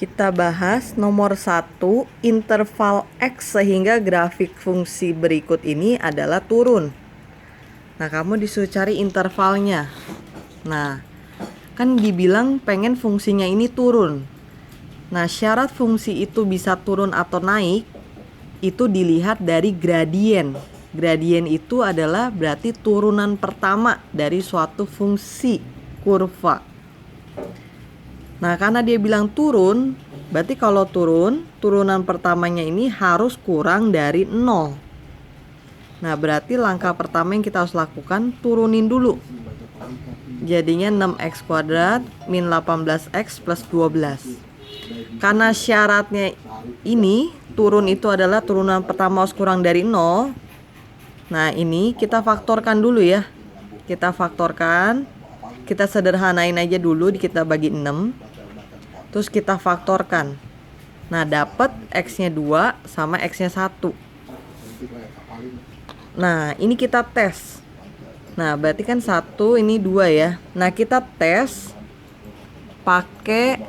Kita bahas nomor 1, interval X sehingga grafik fungsi berikut ini adalah turun. Nah, kamu disuruh cari intervalnya. Nah, kan dibilang pengen fungsinya ini turun. Nah, syarat fungsi itu bisa turun atau naik itu dilihat dari gradien. Gradien itu adalah berarti turunan pertama dari suatu fungsi kurva. Nah, karena dia bilang turun, berarti kalau turun, turunan pertamanya ini harus kurang dari 0. Nah, berarti langkah pertama yang kita harus lakukan, turunin dulu. Jadinya 6x kuadrat min 18x plus 12. Karena syaratnya ini, turun itu adalah turunan pertama harus kurang dari 0. Nah, ini kita faktorkan dulu ya. Kita faktorkan. Kita sederhanain aja dulu, kita bagi 6. Terus kita faktorkan. Nah, dapat X-nya 2 sama X-nya 1. Nah, ini kita tes. Nah, berarti kan 1, ini 2 ya. Nah, kita tes pakai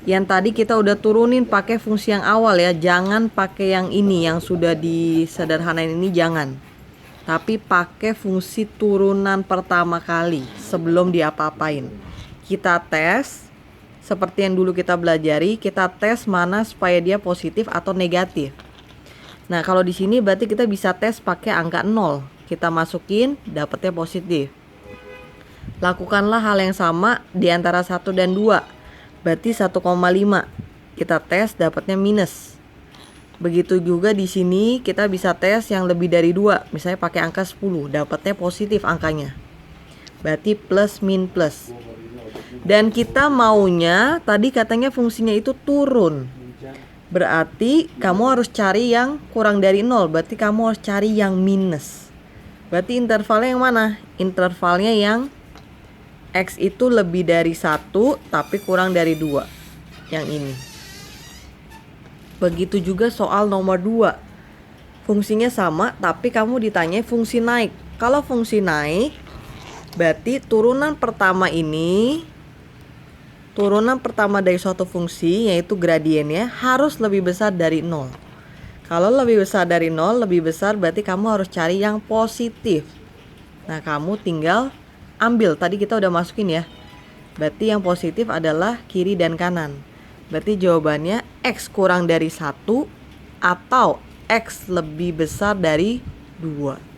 yang tadi kita udah turunin, pakai fungsi yang awal ya. Jangan pakai yang ini, yang sudah disederhanain ini jangan. Tapi pakai fungsi turunan pertama kali sebelum diapa-apain. Kita tes seperti yang dulu kita belajari, kita tes mana supaya dia positif atau negatif. Nah, kalau di sini berarti kita bisa tes pakai angka 0. Kita masukin, dapatnya positif. Lakukanlah hal yang sama di antara 1 dan 2. Berarti 1,5. Kita tes, dapatnya minus. Begitu juga di sini kita bisa tes yang lebih dari 2. Misalnya pakai angka 10, dapatnya positif angkanya. Berarti plus min plus. Dan kita maunya tadi katanya fungsinya itu turun. Berarti kamu harus cari yang kurang dari 0. Berarti kamu harus cari yang minus. Berarti intervalnya yang mana? Intervalnya yang X itu lebih dari 1 tapi kurang dari 2. Yang ini. Begitu juga soal nomor 2. Fungsinya sama tapi kamu ditanya fungsi naik. Kalau fungsi naik berarti turunan pertama ini, turunan pertama dari suatu fungsi yaitu gradiennya harus lebih besar dari 0. Kalau lebih besar dari 0, lebih besar berarti kamu harus cari yang positif. Nah, kamu tinggal ambil, tadi kita udah masukin ya. Berarti yang positif adalah kiri dan kanan. Berarti jawabannya X kurang dari 1 atau X lebih besar dari 2.